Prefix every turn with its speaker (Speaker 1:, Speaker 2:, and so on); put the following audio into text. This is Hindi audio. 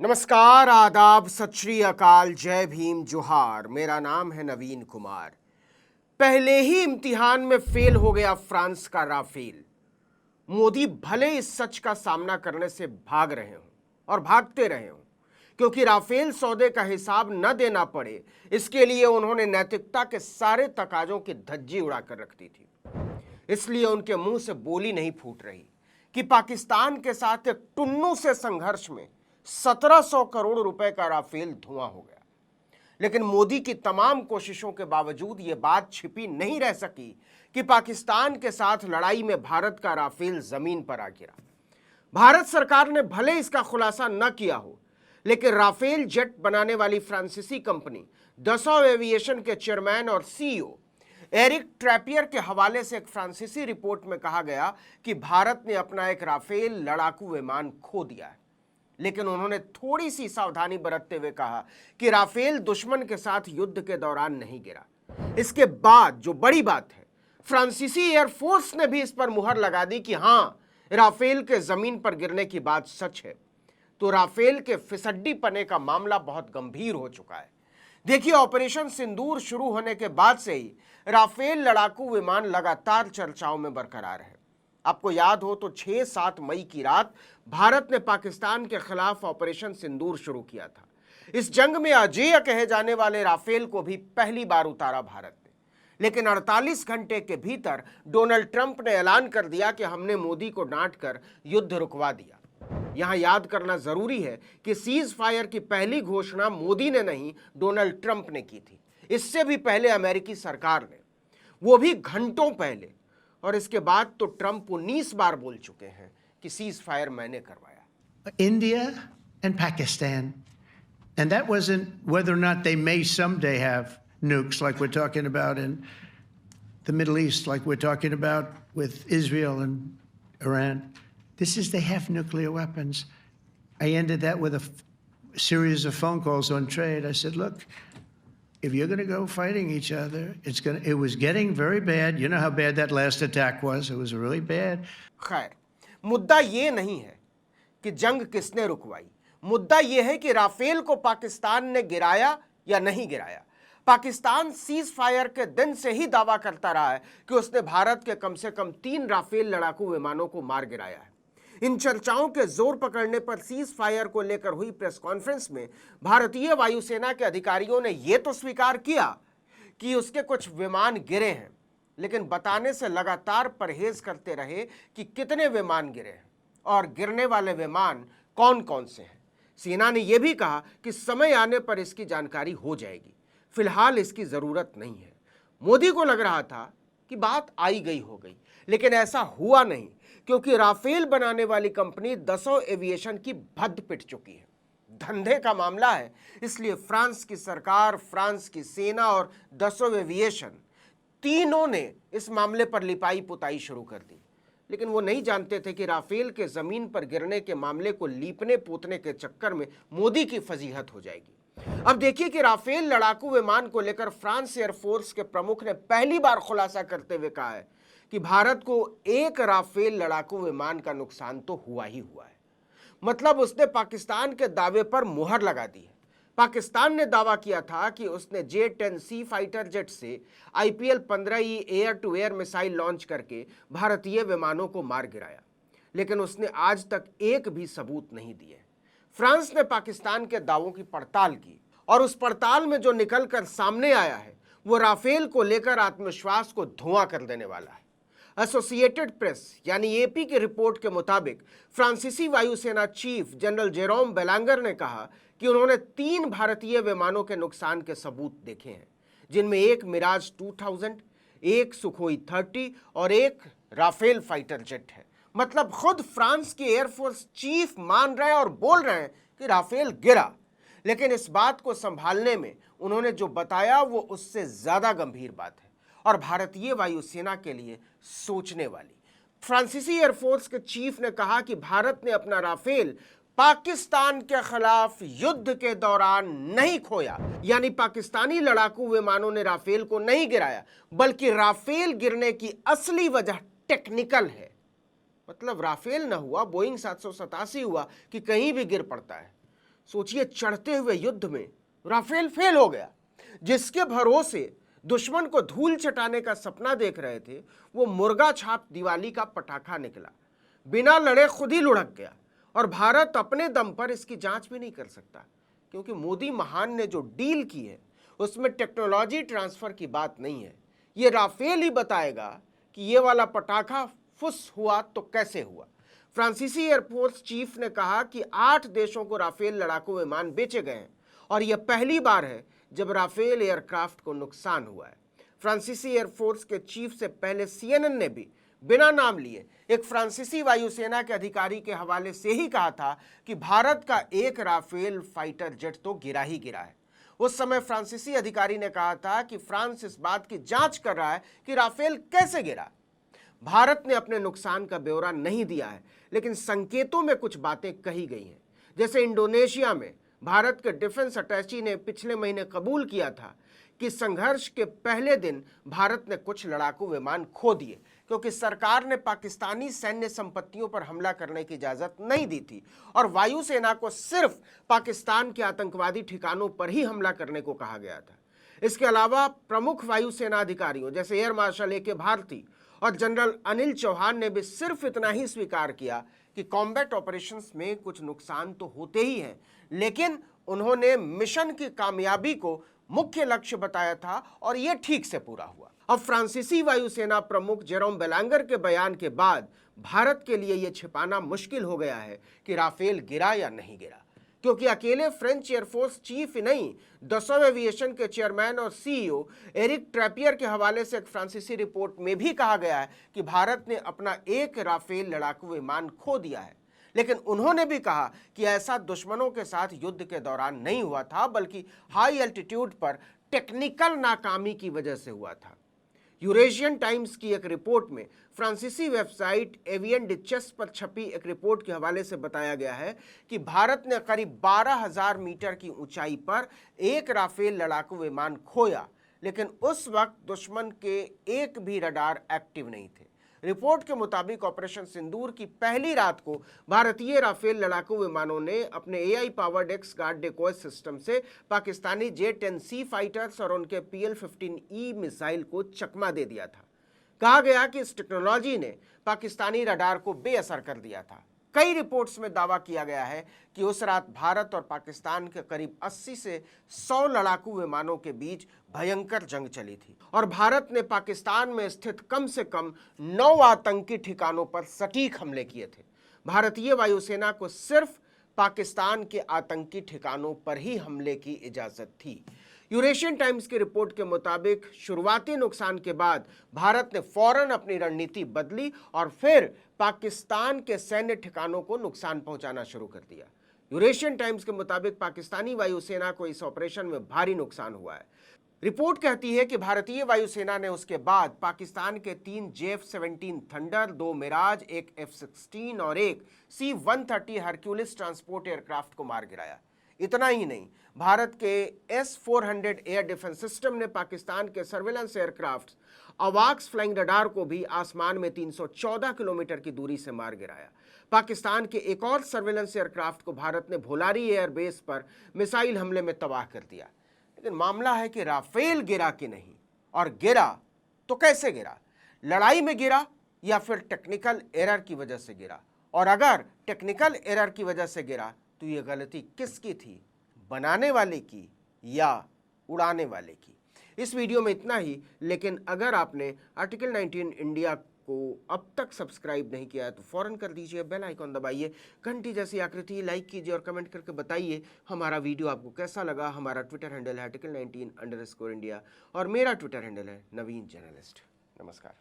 Speaker 1: नमस्कार, आदाब, सत श्री अकाल, जय भीम, जोहार। मेरा नाम है नवीन कुमार। पहले ही इम्तिहान में फेल हो गया फ्रांस का राफेल। मोदी भले इस सच का सामना करने से भाग रहे हों और भागते रहे हों, क्योंकि राफेल सौदे का हिसाब न देना पड़े, इसके लिए उन्होंने नैतिकता के सारे तकाजों की धज्जी उड़ाकर रख दी थी। इसलिए उनके मुंह से बोली नहीं फूट रही कि पाकिस्तान के साथ एक टुन्नू से संघर्ष में 1700 करोड़ रुपए का राफेल धुआं हो गया। लेकिन मोदी की तमाम कोशिशों के बावजूद यह बात छिपी नहीं रह सकी कि पाकिस्तान के साथ लड़ाई में भारत का राफेल जमीन पर आ गिरा। भारत सरकार ने भले इसका खुलासा न किया हो, लेकिन राफेल जेट बनाने वाली फ्रांसीसी कंपनी दसॉ एविएशन के चेयरमैन और सीईओ एरिक ट्रैपियर के हवाले से एक फ्रांसीसी रिपोर्ट में कहा गया कि भारत ने अपना एक राफेल लड़ाकू विमान खो दिया है। लेकिन उन्होंने थोड़ी सी सावधानी बरतते हुए कहा कि राफेल दुश्मन के साथ युद्ध के दौरान नहीं गिरा। इसके बाद जो बड़ी बात है, फ्रांसीसी एयरफोर्स ने भी इस पर मुहर लगा दी कि हां, राफेल के जमीन पर गिरने की बात सच है। तो राफेल के फिसड्डी पने का मामला बहुत गंभीर हो चुका है। देखिए, ऑपरेशन सिंदूर शुरू होने के बाद से ही राफेल लड़ाकू विमान लगातार चर्चाओं में बरकरार है। आपको याद हो तो 6-7 मई की रात भारत ने पाकिस्तान के खिलाफ ऑपरेशन सिंदूर शुरू किया था। इस जंग में अजेय कहे जाने वाले राफेल को भी पहली बार उतारा भारत ने। लेकिन 48 घंटे के भीतर डोनाल्ड ट्रंप ने ऐलान कर दिया कि हमने मोदी को डांटकर युद्ध रुकवा दिया। यहां याद करना जरूरी है कि सीज फायर की पहली घोषणा मोदी ने नहीं, डोनाल्ड ट्रंप ने की थी। इससे भी पहले अमेरिकी सरकार ने, वो भी घंटों पहले। और इसके बाद तो ट्रंप 19 बार बोल चुके हैं कि सीज फायर मैंने करवाया।
Speaker 2: India and Pakistan, and that wasn't whether or not they may someday have nukes like we're talking about in the Middle East, like we're talking about with Israel and Iran. This is they have nuclear weapons. I ended that with a series of phone calls on trade. I said, look, if you're going to go fighting each other, it was getting very bad. You know how bad that last attack was. It was really bad.
Speaker 1: खैर, मुद्दा ये नहीं है कि जंग किसने रुकवाई। मुद्दा ये है कि राफेल को पाकिस्तान ने गिराया या नहीं गिराया। पाकिस्तान सीज फायर के दिन से ही दावा करता रहा है कि उसने भारत के कम से कम 3 राफेल लड़ाकू विमानों को मार गिराया है। इन चर्चाओं के जोर पकड़ने पर सीज फायर को लेकर हुई प्रेस कॉन्फ्रेंस में भारतीय वायुसेना के अधिकारियों ने यह तो स्वीकार किया कि उसके कुछ विमान गिरे हैं, लेकिन बताने से लगातार परहेज करते रहे कि कितने विमान गिरे हैं और गिरने वाले विमान कौन कौन से हैं। सेना ने यह भी कहा कि समय आने पर इसकी जानकारी हो जाएगी, फिलहाल इसकी जरूरत नहीं है। मोदी को लग रहा था कि बात आई गई हो गई, लेकिन ऐसा हुआ नहीं, क्योंकि राफेल बनाने वाली कंपनी दसॉ एविएशन की भद्द पिट चुकी है। धंधे का मामला है, इसलिए फ्रांस की सरकार, फ्रांस की सेना और दसॉ एविएशन तीनों ने इस मामले पर लिपाई पुताई शुरू कर दी। लेकिन वो नहीं जानते थे कि राफेल के जमीन पर गिरने के मामले को लीपने पोतने के चक्कर में मोदी की फजीहत हो जाएगी। अब देखिए कि राफेल लड़ाकू विमान को लेकर फ्रांस एयरफोर्स के प्रमुख ने पहली बार खुलासा करते हुए कहा है कि भारत को एक राफेल लड़ाकू विमान का नुकसान तो हुआ ही हुआ है। मतलब उसने पाकिस्तान के दावे पर मुहर लगा दी है। पाकिस्तान ने दावा किया था कि उसने J-10C फाइटर जेट से IPL-15E air to air missile launch करके भारतीय विमानों को मार गिराया, लेकिन उसने आज तक एक भी सबूत नहीं दिए। फ्रांस ने पाकिस्तान के दावों की पड़ताल की और उस पड़ताल में जो निकलकर सामने आया है वो राफेल को लेकर आत्मविश्वास को धुआं कर देने वाला है। एसोसिएटेड प्रेस यानी AP की रिपोर्ट के मुताबिक फ्रांसीसी वायुसेना चीफ जनरल जेरोम बेलांगर ने कहा कि उन्होंने 3 भारतीय विमानों के नुकसान के सबूत देखे हैं, जिनमें एक मिराज 2000, एक सुखोई 30 और एक राफेल फाइटर जेट है। मतलब खुद फ्रांस के एयरफोर्स चीफ मान रहे हैं और बोल रहे हैं कि राफेल गिरा। लेकिन इस बात को संभालने में उन्होंने जो बताया वो उससे ज्यादा गंभीर बात है और भारतीय वायुसेना के लिए सोचने वाली। फ्रांसीसी एयरफोर्स के चीफ ने कहा कि भारत ने अपना राफेल पाकिस्तान के खिलाफ युद्ध के दौरान नहीं खोया, यानी पाकिस्तानी लड़ाकू विमानों ने राफेल को नहीं गिराया, बल्कि राफेल गिरने की असली वजह टेक्निकल है। मतलब राफेल न हुआ, बोइंग 787 हुआ कि कहीं भी गिर पड़ता है। सोचिए, चढ़ते हुए युद्ध में राफेल फेल हो गया। जिसके भरोसे दुश्मन को धूल चटाने का सपना देख रहे थे, वो मुर्गा छाप दिवाली का पटाखा निकला, बिना लड़े खुद ही लुढ़क गया। और भारत अपने दम पर इसकी जांच भी नहीं कर सकता, क्योंकि मोदी महान ने जो डील की है उसमें टेक्नोलॉजी ट्रांसफर की बात नहीं है। ये राफेल ही बताएगा कि ये वाला पटाखा फुस हुआ तो कैसे हुआ। फ्रांसीसी एयरफोर्स चीफ ने कहा कि 8 देशों को राफेल लड़ाकू विमान बेचे गए हैं और यह पहली बार है जब राफेल एयरक्राफ्ट को नुकसान हुआ है। फ्रांसीसी एयरफोर्स के चीफ से पहले CNN ने भी बिना नाम लिए एक फ्रांसीसी वायुसेना के अधिकारी के हवाले से ही कहा था कि भारत का एक राफेल फाइटर जेट तो गिरा ही गिरा है। उस समय फ्रांसीसी अधिकारी ने कहा था कि फ्रांस इस बात की जांच कर रहा है कि राफेल कैसे गिरा। भारत ने अपने नुकसान का ब्यौरा नहीं दिया है, लेकिन संकेतों में कुछ बातें कही गई हैं। जैसे इंडोनेशिया में भारत के डिफेंस अटैची ने पिछले महीने कबूल किया था कि संघर्ष के पहले दिन भारत ने कुछ लड़ाकू विमान खो दिए, क्योंकि सरकार ने पाकिस्तानी सैन्य संपत्तियों पर हमला करने की इजाजत नहीं दी थी और वायुसेना को सिर्फ पाकिस्तान के आतंकवादी ठिकानों पर ही हमला करने को कहा गया था। इसके अलावा प्रमुख वायुसेना अधिकारियों जैसे एयर मार्शल AK भारती और जनरल अनिल चौहान ने भी सिर्फ इतना ही स्वीकार किया कि कॉम्बैट ऑपरेशंस में कुछ नुकसान तो होते ही हैं, लेकिन उन्होंने मिशन की कामयाबी को मुख्य लक्ष्य बताया था और यह ठीक से पूरा हुआ। अब फ्रांसीसी वायुसेना प्रमुख जेरोम बेलांगर के बयान के बाद भारत के लिए यह छिपाना मुश्किल हो गया है कि राफेल गिरा या नहीं गिरा, क्योंकि अकेले फ्रेंच एयरफोर्स चीफ ही नहीं, दसों एविएशन के चेयरमैन और CEO एरिक ट्रैपियर के हवाले से एक फ्रांसीसी रिपोर्ट में भी कहा गया है कि भारत ने अपना एक राफेल लड़ाकू विमान खो दिया है। लेकिन उन्होंने भी कहा कि ऐसा दुश्मनों के साथ युद्ध के दौरान नहीं हुआ था, बल्कि हाई एल्टीट्यूड पर टेक्निकल नाकामी की वजह से हुआ था। यूरेशियन टाइम्स की एक रिपोर्ट में फ्रांसीसी वेबसाइट एवियन डिचेस पर छपी एक रिपोर्ट के हवाले से बताया गया है कि भारत ने करीब 12,000 मीटर की ऊंचाई पर एक राफेल लड़ाकू विमान खोया, लेकिन उस वक्त दुश्मन के एक भी रडार एक्टिव नहीं थे। रिपोर्ट के मुताबिक ऑपरेशन सिंदूर की पहली रात को भारतीय राफेल लड़ाकू विमानों ने अपने AI powered X guard decoy system से पाकिस्तानी J-10C फाइटर्स और उनके PL-15E मिसाइल को चकमा दे दिया था। कहा गया कि इस टेक्नोलॉजी ने पाकिस्तानी रडार को बेअसर कर दिया था। कई रिपोर्ट्स में दावा किया गया है कि उस रात भारत और पाकिस्तान के करीब 80 से 100 लड़ाकू विमानों के बीच भयंकर जंग चली थी और भारत ने पाकिस्तान में स्थित कम से कम 9 आतंकी ठिकानों पर सटीक हमले किए थे। भारतीय वायुसेना को सिर्फ पाकिस्तान के आतंकी ठिकानों पर ही हमले की इजाजत थी। यूरेशियन टाइम्स की रिपोर्ट के मुताबिक शुरुआती नुकसान के बाद भारत ने फौरन अपनी रणनीति बदली और फिर पाकिस्तान के सैन्य ठिकानों को नुकसान पहुंचाना शुरू कर दिया। यूरेशियन टाइम्स के मुताबिक पाकिस्तानी वायुसेना को इस ऑपरेशन में भारी नुकसान हुआ है। रिपोर्ट कहती है कि भारतीय वायुसेना ने उसके बाद पाकिस्तान के 3 J-17 थंडर, 2 मिराज, एक F-16 और एक C-130 हरक्यूलिस ट्रांसपोर्ट एयरक्राफ्ट को मार गिराया। इतना ही नहीं, भारत के S-400 एयर डिफेंस सिस्टम ने पाकिस्तान के सर्वेलेंस एयरक्राफ्ट अवाक्स फ्लाइंग रडार को भी आसमान में 314 किलोमीटर की दूरी से मार गिराया। पाकिस्तान के एक और सर्वेलेंस एयरक्राफ्ट को भारत ने भोलारी एयरबेस पर मिसाइल हमले में तबाह कर दिया। लेकिन मामला है कि राफेल गिरा कि नहीं, और गिरा तो कैसे गिरा? लड़ाई में गिरा या फिर टेक्निकल एरर की वजह से गिरा? और अगर टेक्निकल एरर की वजह से गिरा तो ये गलती किसकी थी, बनाने वाले की या उड़ाने वाले की? इस वीडियो में इतना ही, लेकिन अगर आपने आर्टिकल 19 इंडिया को अब तक सब्सक्राइब नहीं किया है तो फौरन कर दीजिए, बेल आइकॉन दबाइए, घंटी जैसी आकृति लाइक कीजिए और कमेंट करके बताइए हमारा वीडियो आपको कैसा लगा। हमारा ट्विटर हैंडल है article19_India और मेरा ट्विटर हैंडल है नवीन जर्नलिस्ट। नमस्कार।